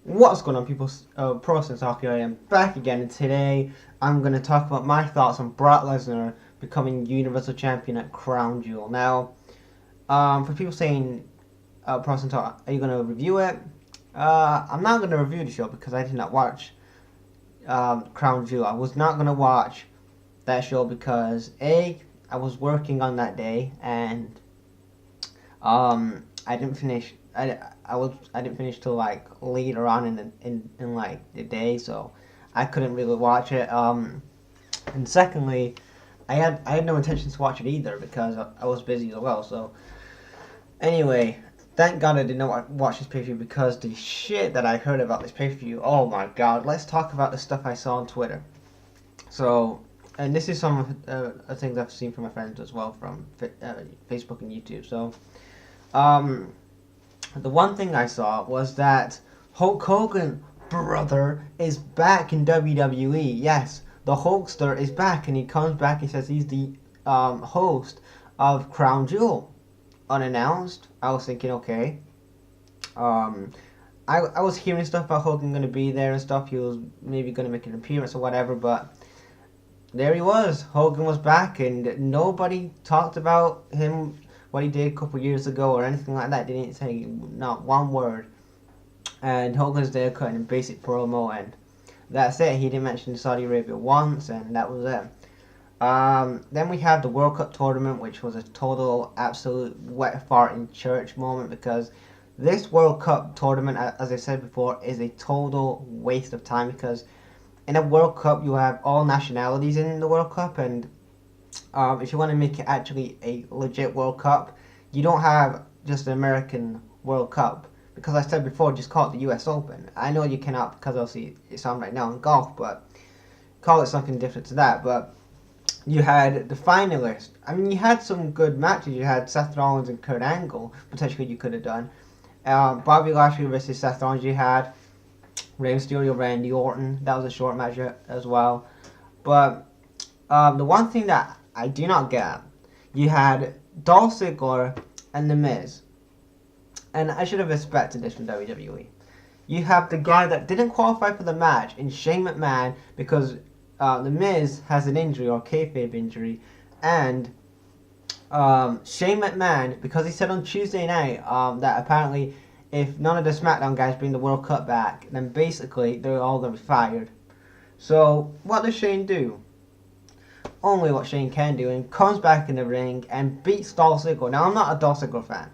What's going on, people? Pro Wrestling Soccer. I am back again, and today I'm going to talk about my thoughts on Brock Lesnar becoming Universal Champion at Crown Jewel. Now, for people saying, Pro Wrestling Talk, are you going to review it? I'm not going to review the show because I did not watch Crown Jewel. I was not going to watch that show because I was working on that day, and I didn't finish. I didn't finish till like later on in like the day, so I couldn't really watch it. And secondly, I had no intention to watch it either because I was busy as well. So anyway, thank God I did not watch this pay-per-view because the shit that I heard about this pay-per-view. Oh my God! Let's talk about the stuff I saw on Twitter. So, and this is some of things I've seen from my friends as well from Facebook and YouTube. So, um, the one thing I saw was that Hulk Hogan, brother, is back in WWE. Yes, the Hulkster is back, and he comes back. He says he's the host of Crown Jewel, unannounced. I was thinking, okay. Um, I was hearing stuff about Hogan going to be there and stuff. He was maybe going to make an appearance or whatever, but there he was. Hogan was back, and nobody talked about him, what he did a couple years ago or anything like that. They didn't say not one word. And Hogan's there cutting a basic promo, and that's it. He didn't mention Saudi Arabia once, and that was it. Then we have the World Cup tournament, which was a total, absolute wet fart in church moment because this World Cup tournament, as I said before, is a total waste of time because in a World Cup you have all nationalities in the World Cup, and if you want to make it actually a legit World Cup, you don't have just an American World Cup. Because I said before, just call it the US Open. I know you cannot because obviously it's on right now in golf, but call it something different to that. But you had the finalists. I mean, you had some good matches. You had Seth Rollins and Kurt Angle, potentially you could have done. Bobby Lashley versus Seth Rollins. You had Rey Mysterio, Randy Orton. That was a short match as well. But the one thing that I do not get, you had Dolph Ziggler and The Miz. And I should have expected this from WWE. You have the guy that didn't qualify for the match in Shane McMahon because The Miz has an injury or kayfabe injury, and Shane McMahon, because he said on Tuesday night that apparently if none of the SmackDown guys bring the World Cup back, then basically they're all going to be fired. So what does Shane do? Only what Shane can do, and comes back in the ring and beats Dolph Ziggler. Now I'm not a Dolph Ziggler fan.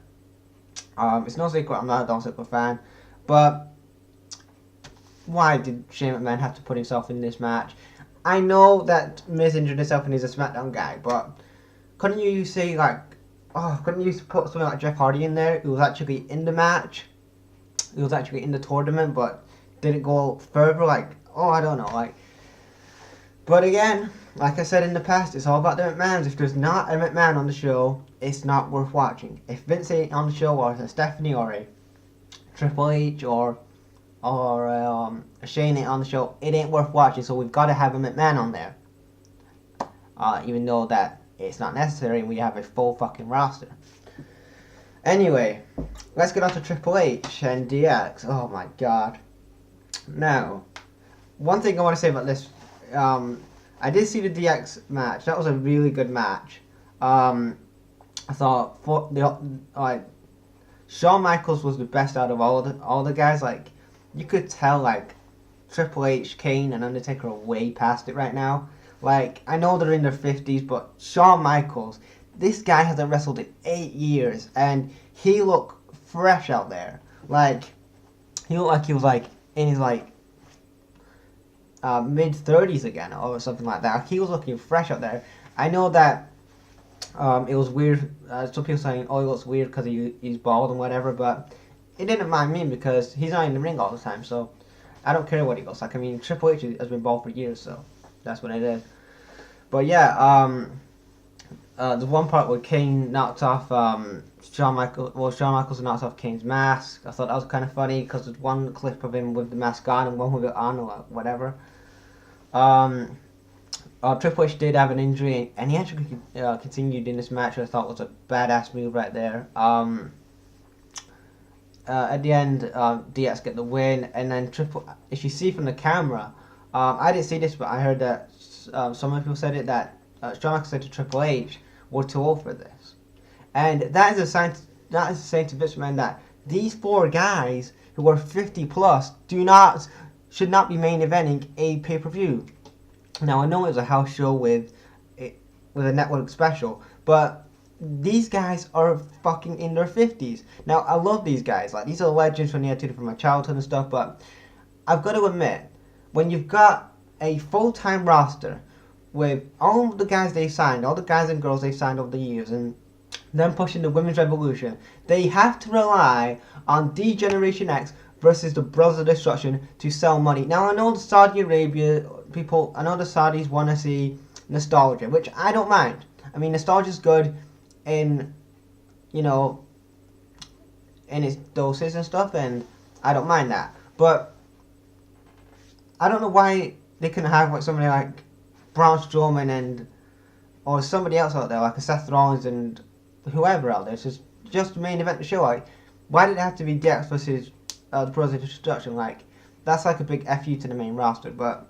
It's no secret I'm not a Dolph Ziggler fan, but why did Shane McMahon have to put himself in this match? I know that Miz injured himself and he's a SmackDown guy, but couldn't you say couldn't you put something like Jeff Hardy in there who was actually in the match? He was actually in the tournament, but didn't go further. I don't know, But again, like I said in the past, it's all about the McMahons. If there's not a McMahon on the show, it's not worth watching. If Vince ain't on the show, or a Stephanie, or a Triple H, or Shane ain't on the show, it ain't worth watching. So we've got to have a McMahon on there, even though that it's not necessary, and we have a full fucking roster. Anyway, let's get on to Triple H and DX. Oh my God. Now, one thing I want to say about this. I did see the DX match. That was a really good match. I thought Shawn Michaels was the best out of all the guys. You could tell Triple H, Kane, and Undertaker are way past it right now. I know they're in their 50s, but Shawn Michaels, this guy hasn't wrestled in 8 years, and he looked fresh out there. He looked like he was in his mid-30s again or something like that. He was looking fresh out there. I know that it was weird. Some people saying, oh, he looks weird because he's bald and whatever, but it didn't mind me because he's not in the ring all the time, so I don't care what he looks like. I mean, Triple H has been bald for years, so that's what it is. But yeah, the one part where Kane knocked off Shawn Michaels knocked off Kane's mask. I thought that was kind of funny because there's one clip of him with the mask on and one with it on or whatever. Triple H did have an injury, and he actually continued in this match, which I thought was a badass move right there. at the end, DX get the win, and then Triple. If you see from the camera, I didn't see this, but I heard that some people said it that Shawn Michaels said to Triple H, "We're too old for this," and that is a sign. That is a sign to Vince McMahon that these four guys who are 50 plus should not be main eventing a pay per view. Now I know it was a house show with a network special, but these guys are fucking in their 50s. Now, I love these guys. Like, these are legends from the attitude from my childhood and stuff, but I've got to admit, when you've got a full-time roster with all the guys they signed, all the guys and girls they signed over the years, and them pushing the women's revolution, they have to rely on D-Generation X versus the Brothers of Destruction to sell money. Now, I know the Saudi Arabia people, I know the Saudis want to see nostalgia, which I don't mind. I mean, nostalgia's good in, you know, in its doses and stuff, and I don't mind that. But I don't know why they couldn't have like somebody like Braun Strowman and or somebody else out there like a Seth Rollins and whoever out there. It's just main event the show. Like, why did it have to be Dex versus the Brothers of Destruction? Like, that's like a big FU to the main roster. But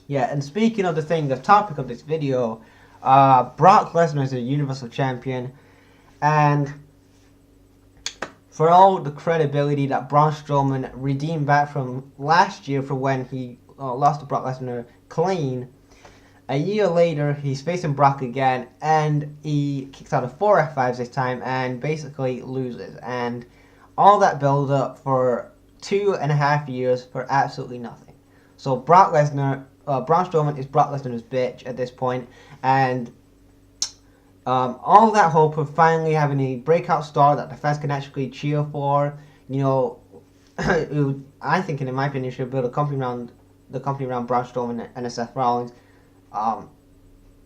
yeah, and speaking of the topic of this video, Brock Lesnar is a Universal Champion, and for all the credibility that Braun Strowman redeemed back from last year for when he lost to Brock Lesnar clean, a year later he's facing Brock again, and he kicks out of 4 F5s this time and basically loses, and all that build up for 2.5 years for absolutely nothing. So Braun Strowman is Brock Lesnar's bitch at this point, and all that hope of finally having a breakout star that the fans can actually cheer for, you know, I think in my opinion should build a company around Braun Strowman and Seth Rollins,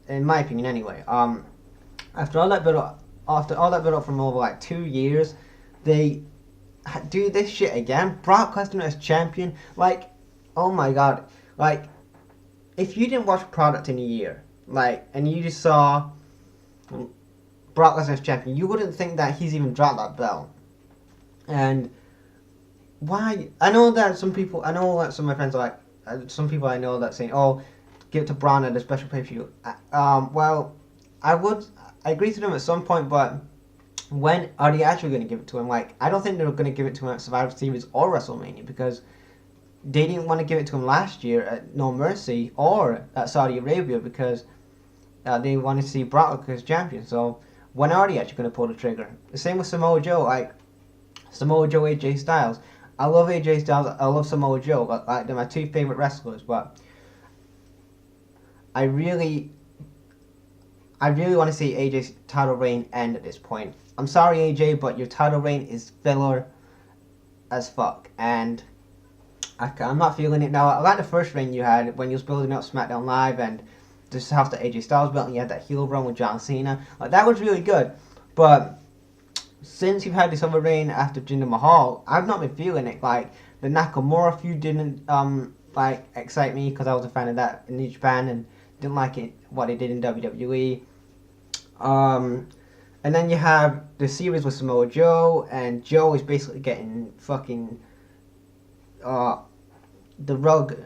in my opinion anyway. After all that build up from over like 2 years, they do this shit again. Brock Lesnar as champion, like, oh my god, like, if you didn't watch Product in a year, like, and you just saw Brock Lesnar as champion, you wouldn't think that he's even dropped that belt. And why? I know that some of my friends are like, some people I know that saying, oh, give it to Braun at a special pay-per-view. Well, I agree to them at some point, but when are they actually going to give it to him? Like, I don't think they're going to give it to him at Survivor Series or WrestleMania, because they didn't want to give it to him last year at No Mercy or at Saudi Arabia, because they wanted to see Brock as champion. So when are they actually going to pull the trigger? The same with Samoa Joe. Like, Samoa Joe, AJ Styles. I love AJ Styles. I love Samoa Joe. Like, they're my two favorite wrestlers. But I really want to see AJ's title reign end at this point. I'm sorry, AJ, but your title reign is filler as fuck, and I'm not feeling it now. I like the first reign you had when you was building up SmackDown Live and just have the AJ Styles belt and you had that heel run with John Cena. Like, that was really good. But since you've had this other reign after Jinder Mahal, I've not been feeling it. Like, the Nakamura feud didn't like excite me because I was a fan of that in New Japan and didn't like it what they did in WWE. And then you have the series with Samoa Joe, and Joe is basically getting fucking the rug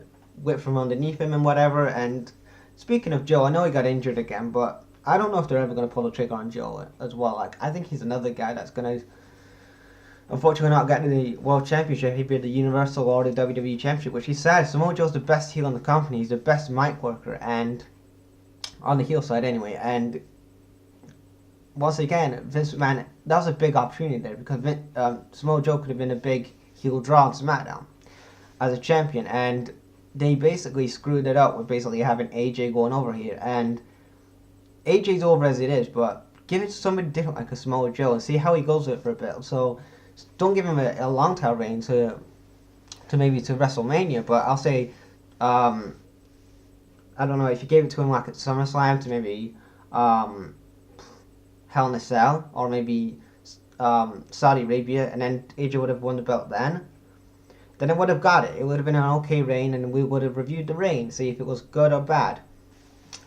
whipped from underneath him and whatever. And speaking of Joe, I know he got injured again, but I don't know if they're ever going to pull the trigger on Joe as well. Like, I think he's another guy that's going to, unfortunately, not get to the World Championship. He'd be the Universal or the WWE Championship, which is sad. Samoa Joe's the best heel in the company. He's the best mic worker, and on the heel side anyway. And once again, Vince McMahon, that was a big opportunity there, because Samoa Joe could have been a big heel draw on SmackDown as a champion, and they basically screwed it up with basically having AJ going over here. And AJ's over as it is, but give it to somebody different like a Samoa Joe and see how he goes with it for a bit. So don't give him a long tail reign to maybe to WrestleMania, but I'll say, I don't know, if you gave it to him like at SummerSlam to maybe Hell in a Cell, or maybe Saudi Arabia, and then AJ would have won the belt then it would have got it. It would have been an okay reign, and we would have reviewed the reign, see if it was good or bad.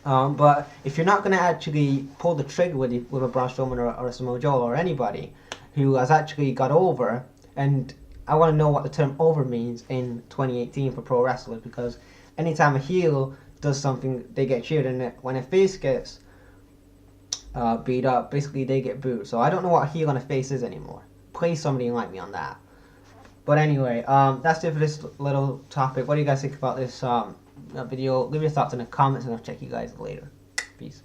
But if you're not going to actually pull the trigger with a Braun Strowman or a Samoa Joe or anybody who has actually got over And I want to know what the term over means in 2018 for pro wrestlers, because anytime a heel does something, they get cheered, and when a face gets beat up, basically they get booed. So I don't know what a heel and a face is anymore. Please somebody enlighten me on that. But anyway, that's it for this little topic. What do you guys think about this video? Leave your thoughts in the comments, and I'll check you guys later. Peace.